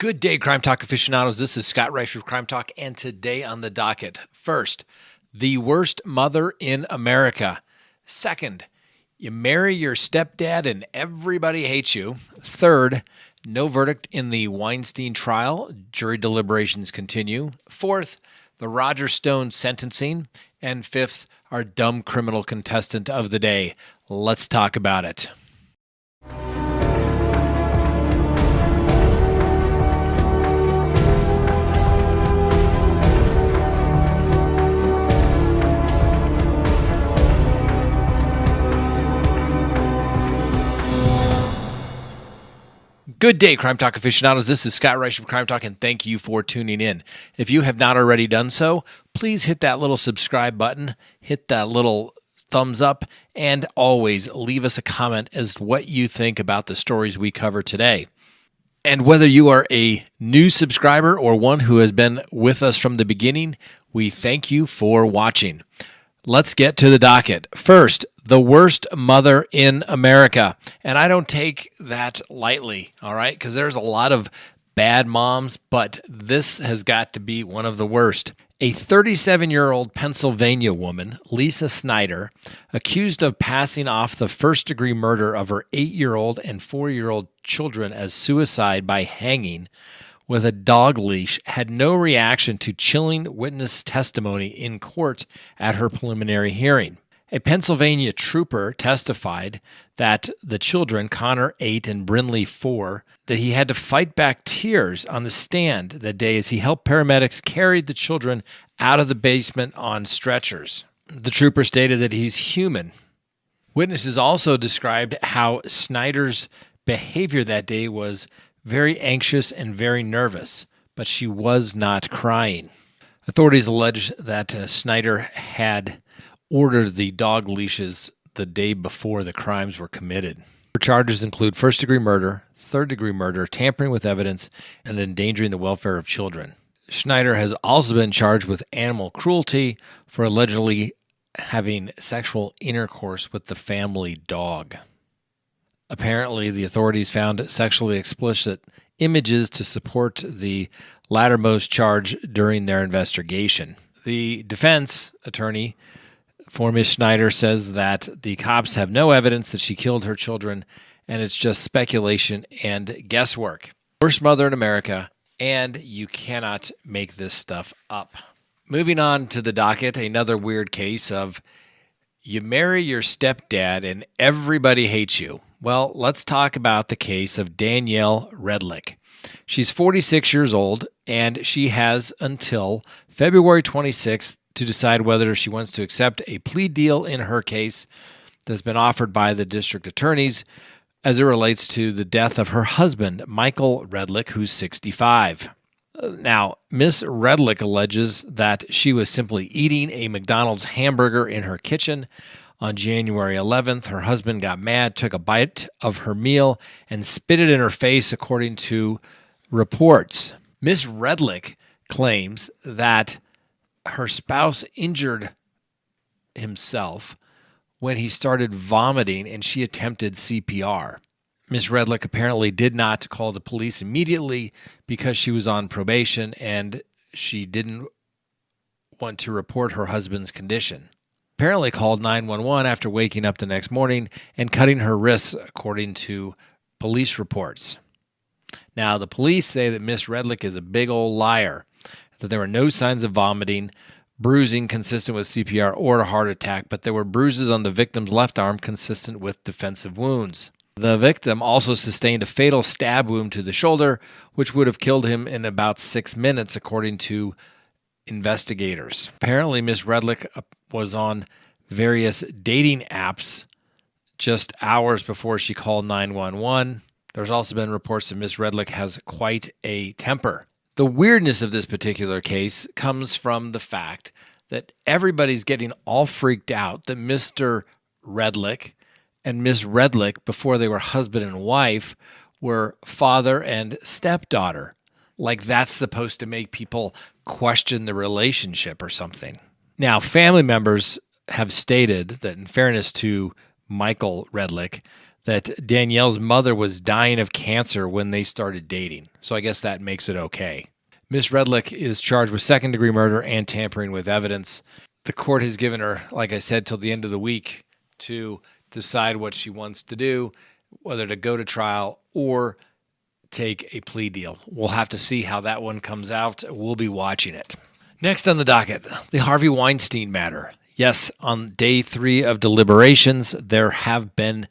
Good day, Crime Talk aficionados. This is Scott Reisch with Crime Talk, and today on the docket, first, the worst mother in America. Second, you marry your stepdad and everybody hates you. Third, no verdict in the Weinstein trial. Jury deliberations continue. Fourth, the Roger Stone sentencing. And fifth, our dumb criminal contestant of the day. Let's talk about it. Good day, Crime Talk aficionados. This is Scott Reisch from Crime Talk, and thank you for tuning in. If you have not already done so, please hit that little subscribe button, hit that little thumbs up, and always leave us a comment as to what you think about the stories we cover today. And whether you are a new subscriber or one who has been with us from the beginning, we thank you for watching. Let's get to the docket. First, the worst mother in America. And I don't take that lightly, all right? Because there's a lot of bad moms, but this has got to be one of the worst. A 37-year-old Pennsylvania woman, Lisa Snyder, accused of passing off the first-degree murder of her 8-year-old and 4-year-old children as suicide by hanging with a dog leash, had no reaction to chilling witness testimony in court at her preliminary hearing. A Pennsylvania trooper testified that the children, Connor 8 and Brinley 4, that he had to fight back tears on the stand that day as he helped paramedics carry the children out of the basement on stretchers. The trooper stated that he's human. Witnesses also described how Snyder's behavior that day was very anxious and very nervous, but she was not crying. Authorities allege that Snyder had ordered the dog leashes the day before the crimes were committed. Her charges include first-degree murder, third-degree murder, tampering with evidence, and endangering the welfare of children. Snyder has also been charged with animal cruelty for allegedly having sexual intercourse with the family dog. Apparently, the authorities found sexually explicit images to support the lattermost charge during their investigation. The defense attorney for Ms. Snyder says that the cops have no evidence that she killed her children, and it's just speculation and guesswork. Worst mother in America, and you cannot make this stuff up. Moving on to the docket, another weird case of you marry your stepdad and everybody hates you. Well, let's talk about the case of Danielle Redlich. She's 46 years old, and she has until February 26th to decide whether she wants to accept a plea deal in her case that's been offered by the district attorneys as it relates to the death of her husband, Michael Redlich, who's 65. Now, Miss Redlich alleges that she was simply eating a McDonald's hamburger in her kitchen. On January 11th, her husband got mad, took a bite of her meal, and spit it in her face, according to reports. Miss Redlich claims that her spouse injured himself when he started vomiting and she attempted CPR. Miss Redlich apparently did not call the police immediately because she was on probation and she didn't want to report her husband's condition. Apparently called 911 after waking up the next morning and cutting her wrists, according to police reports. Now, the police say that Miss Redlich is a big old liar, that there were no signs of vomiting, bruising consistent with CPR or a heart attack, but there were bruises on the victim's left arm consistent with defensive wounds. The victim also sustained a fatal stab wound to the shoulder, which would have killed him in about 6 minutes, according to investigators. Apparently, Miss Redlich was on various dating apps just hours before she called 911. There's also been reports that Miss Redlich has quite a temper. The weirdness of this particular case comes from the fact that everybody's getting all freaked out that Mr. Redlich and Miss Redlich, before they were husband and wife, were father and stepdaughter. Like that's supposed to make people question the relationship or something. Now, family members have stated that, in fairness to Michael Redlich, that Danielle's mother was dying of cancer when they started dating. So I guess that makes it okay. Miss Redlich is charged with second-degree murder and tampering with evidence. The court has given her, like I said, till the end of the week to decide what she wants to do, whether to go to trial or take a plea deal. We'll have to see how that one comes out. We'll be watching it. Next on the docket, the Harvey Weinstein matter. Yes, on day 3 of deliberations, there have been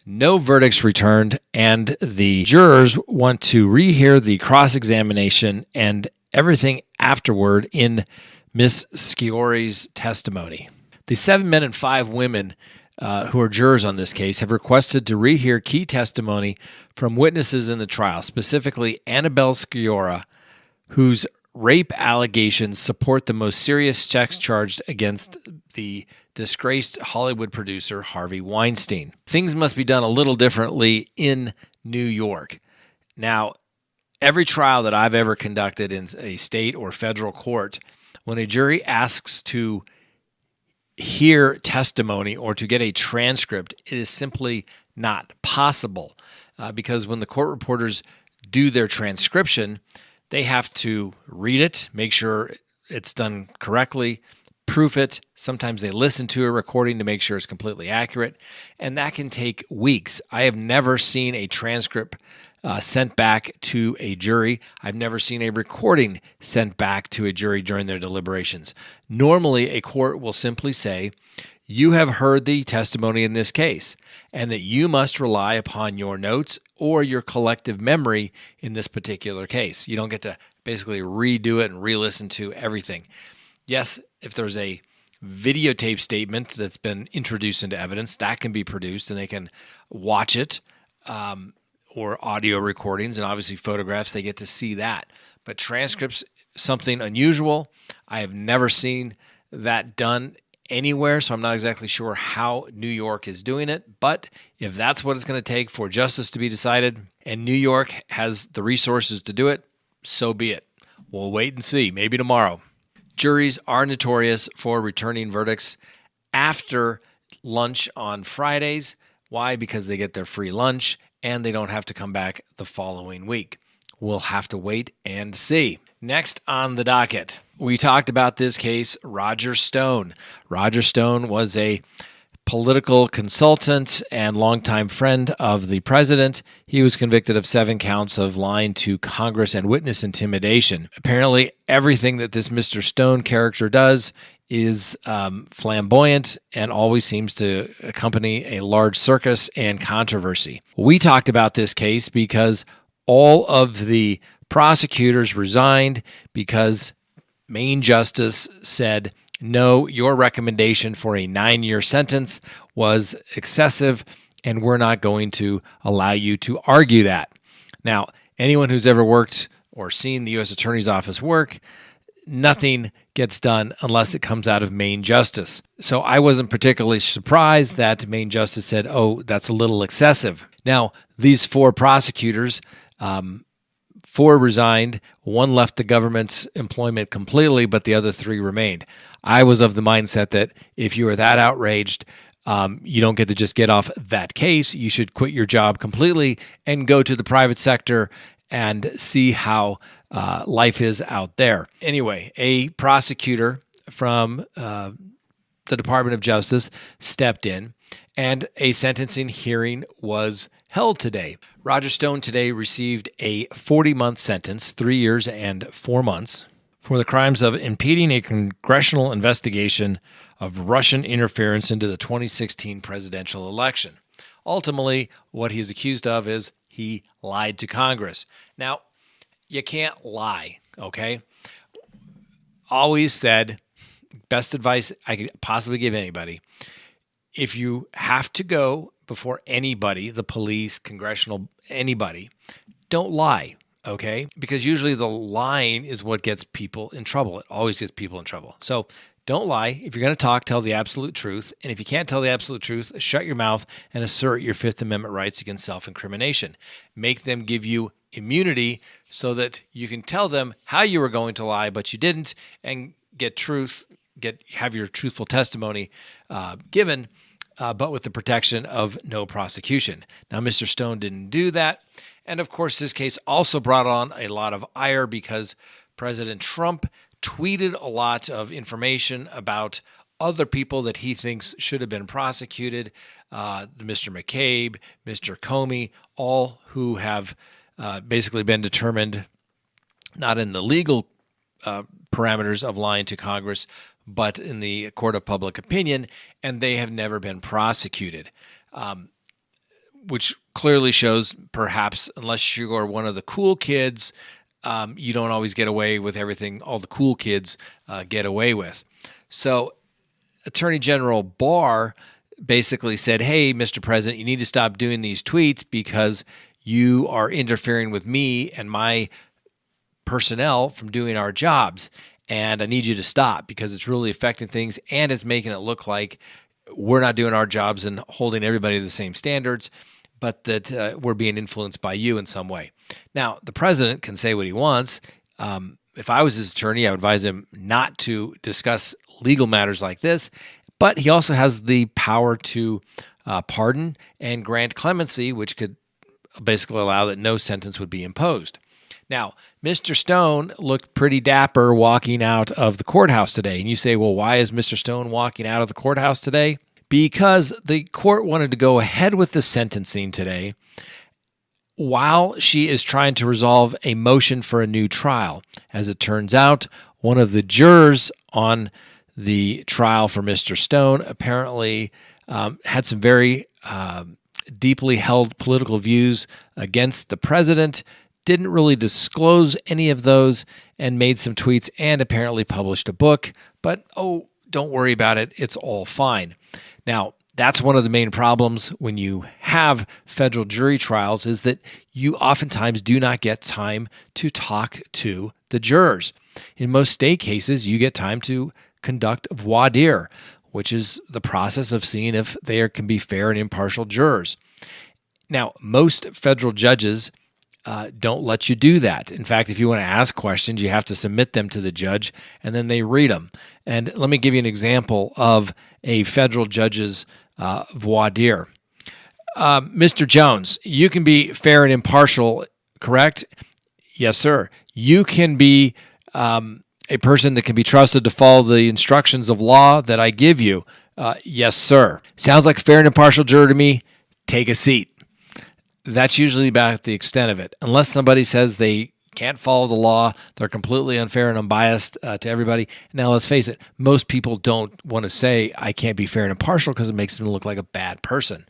no verdicts returned, and the jurors want to rehear the cross-examination and everything afterward in Miss Sciorri's testimony. The 7 men and 5 women who are jurors on this case have requested to rehear key testimony from witnesses in the trial, specifically Annabelle Sciorra, whose rape allegations support the most serious sex charged against the disgraced Hollywood producer Harvey Weinstein. Things must be done a little differently in New York. Now, every trial that I've ever conducted in a state or federal court, when a jury asks to hear testimony or to get a transcript, it is simply not possible because when the court reporters do their transcription, they have to read it, make sure it's done correctly, proof it. Sometimes they listen to a recording to make sure it's completely accurate, and that can take weeks. I have never seen a transcript sent back to a jury. I've never seen a recording sent back to a jury during their deliberations. Normally, a court will simply say, you have heard the testimony in this case, and that you must rely upon your notes or your collective memory in this particular case. You don't get to basically redo it and re-listen to everything. Yes, if there's a videotape statement that's been introduced into evidence, that can be produced and they can watch it, or audio recordings and obviously photographs, they get to see that. But transcripts, something unusual. I have never seen that done anywhere, so I'm not exactly sure how New York is doing it. But if that's what it's going to take for justice to be decided, and New York has the resources to do it, so be it. We'll wait and see, maybe tomorrow. Juries are notorious for returning verdicts after lunch on Fridays. Why? Because they get their free lunch and they don't have to come back the following week. We'll have to wait and see. Next on the docket, we talked about this case, Roger Stone. Roger Stone was a political consultant and longtime friend of the president. He was convicted of 7 counts of lying to Congress and witness intimidation. Apparently, everything that this Mr. Stone character does is flamboyant and always seems to accompany a large circus and controversy. We talked about this case because all of the prosecutors resigned because Maine Justice said, no, your recommendation for a 9-year sentence was excessive, and we're not going to allow you to argue that. Now, anyone who's ever worked or seen the U.S. Attorney's Office work, nothing gets done unless it comes out of Maine Justice. So I wasn't particularly surprised that Maine Justice said, oh, that's a little excessive. Now, these 4 prosecutors, 4 resigned, 1 left the government's employment completely, but the other 3 remained. I was of the mindset that if you are that outraged, you don't get to just get off that case. You should quit your job completely and go to the private sector and see how life is out there. Anyway, a prosecutor from the Department of Justice stepped in, and a sentencing hearing was held today. Roger Stone today received a 40-month sentence, 3 years and 4 months, for the crimes of impeding a congressional investigation of Russian interference into the 2016 presidential election. Ultimately, what he is accused of is he lied to Congress. Now, you can't lie, okay? Always said, best advice I could possibly give anybody, if you have to go before anybody, the police, congressional, anybody, don't lie, okay? Because usually the lying is what gets people in trouble. It always gets people in trouble. So don't lie. If you're going to talk, tell the absolute truth. And if you can't tell the absolute truth, shut your mouth and assert your Fifth Amendment rights against self-incrimination. Make them give you immunity so that you can tell them how you were going to lie, but you didn't, and have your truthful testimony given but with the protection of no prosecution. Now, Mr. Stone didn't do that. And of course, this case also brought on a lot of ire because President Trump tweeted a lot of information about other people that he thinks should have been prosecuted, Mr. McCabe, Mr. Comey, all who have basically been determined not in the legal parameters of lying to Congress, but in the court of public opinion, and they have never been prosecuted, which clearly shows perhaps unless you are one of the cool kids, you don't always get away with everything all the cool kids get away with. So Attorney General Barr basically said, hey, Mr. President, you need to stop doing these tweets because you are interfering with me and my personnel from doing our jobs. And I need you to stop because it's really affecting things and it's making it look like we're not doing our jobs and holding everybody to the same standards, but that we're being influenced by you in some way. Now, the president can say what he wants. If I was his attorney, I would advise him not to discuss legal matters like this, but he also has the power to pardon and grant clemency, which could basically allow that no sentence would be imposed. Now, Mr. Stone looked pretty dapper walking out of the courthouse today. And you say, well, why is Mr. Stone walking out of the courthouse today? Because the court wanted to go ahead with the sentencing today while she is trying to resolve a motion for a new trial. As it turns out, one of the jurors on the trial for Mr. Stone apparently had some very deeply held political views against the president, didn't really disclose any of those, and made some tweets and apparently published a book. But, don't worry about it. It's all fine. Now, that's one of the main problems when you have federal jury trials is that you oftentimes do not get time to talk to the jurors. In most state cases, you get time to conduct voir dire, which is the process of seeing if there can be fair and impartial jurors. Now, most federal judges don't let you do that. In fact, if you want to ask questions, you have to submit them to the judge, and then they read them. And let me give you an example of a federal judge's voir dire. Mr. Jones, you can be fair and impartial, correct? Yes, sir. You can be a person that can be trusted to follow the instructions of law that I give you. Yes, sir. Sounds like a fair and impartial juror to me. Take a seat. That's usually about the extent of it. Unless somebody says they can't follow the law, they're completely unfair and unbiased to everybody. Now, let's face it, most people don't want to say, I can't be fair and impartial because it makes them look like a bad person.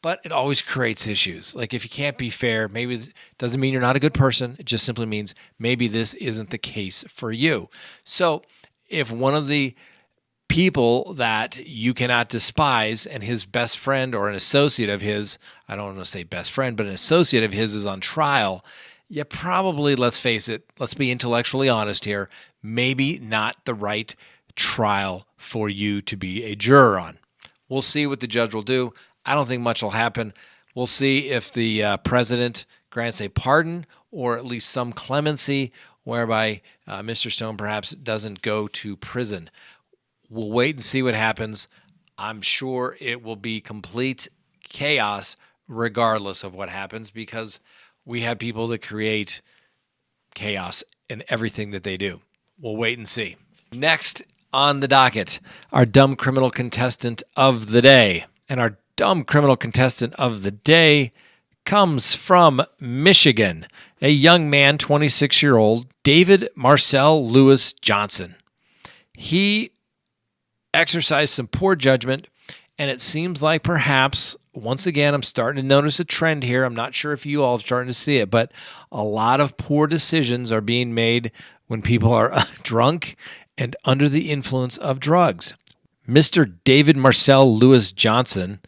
But it always creates issues. Like if you can't be fair, maybe it doesn't mean you're not a good person. It just simply means maybe this isn't the case for you. So if one of the people that you cannot despise and his best friend or an associate of his, I don't want to say best friend, but an associate of his is on trial, you probably, let's face it, let's be intellectually honest here, maybe not the right trial for you to be a juror on. We'll see what the judge will do. I don't think much will happen. We'll see if the president grants a pardon or at least some clemency whereby Mr. Stone perhaps doesn't go to prison. We'll wait and see what happens. I'm sure it will be complete chaos regardless of what happens because we have people that create chaos in everything that they do. We'll wait and see. Next on the docket, our dumb criminal contestant of the day. And our dumb criminal contestant of the day comes from Michigan, a young man, 26-year-old, David Marcel Lewis Johnson. He exercised some poor judgment, and it seems like perhaps, once again, I'm starting to notice a trend here. I'm not sure if you all are starting to see it, but a lot of poor decisions are being made when people are drunk and under the influence of drugs. Mr. David Marcel Lewis Johnson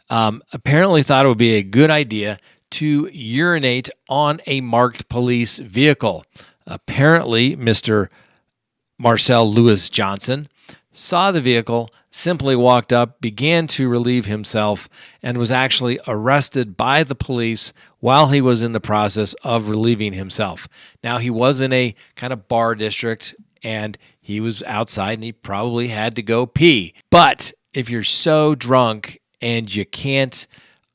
apparently thought it would be a good idea to urinate on a marked police vehicle. Apparently, Mr. Marcel Lewis Johnson saw the vehicle, simply walked up, began to relieve himself, and was actually arrested by the police while he was in the process of relieving himself. Now, he was in a kind of bar district, and he was outside, and he probably had to go pee. But if you're so drunk and you can't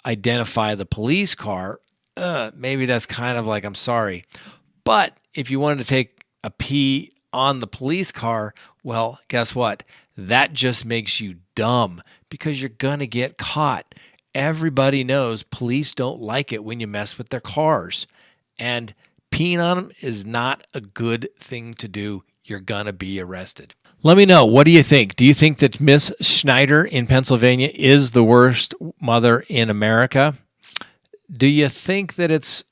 identify the police car, maybe that's kind of like, I'm sorry. But if you wanted to take a pee on the police car, well, guess what? That just makes you dumb because you're going to get caught. Everybody knows police don't like it when you mess with their cars. And peeing on them is not a good thing to do. You're going to be arrested. Let me know. What do you think? Do you think that Miss Schneider in Pennsylvania is the worst mother in America? Do you think that it's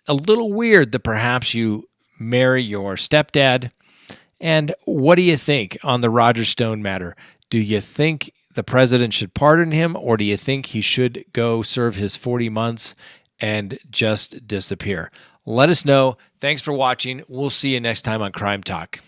a little weird that perhaps you marry your stepdad? And what do you think on the Roger Stone matter? Do you think the president should pardon him, or do you think he should go serve his 40 months and just disappear? Let us know. Thanks for watching. We'll see you next time on Crime Talk.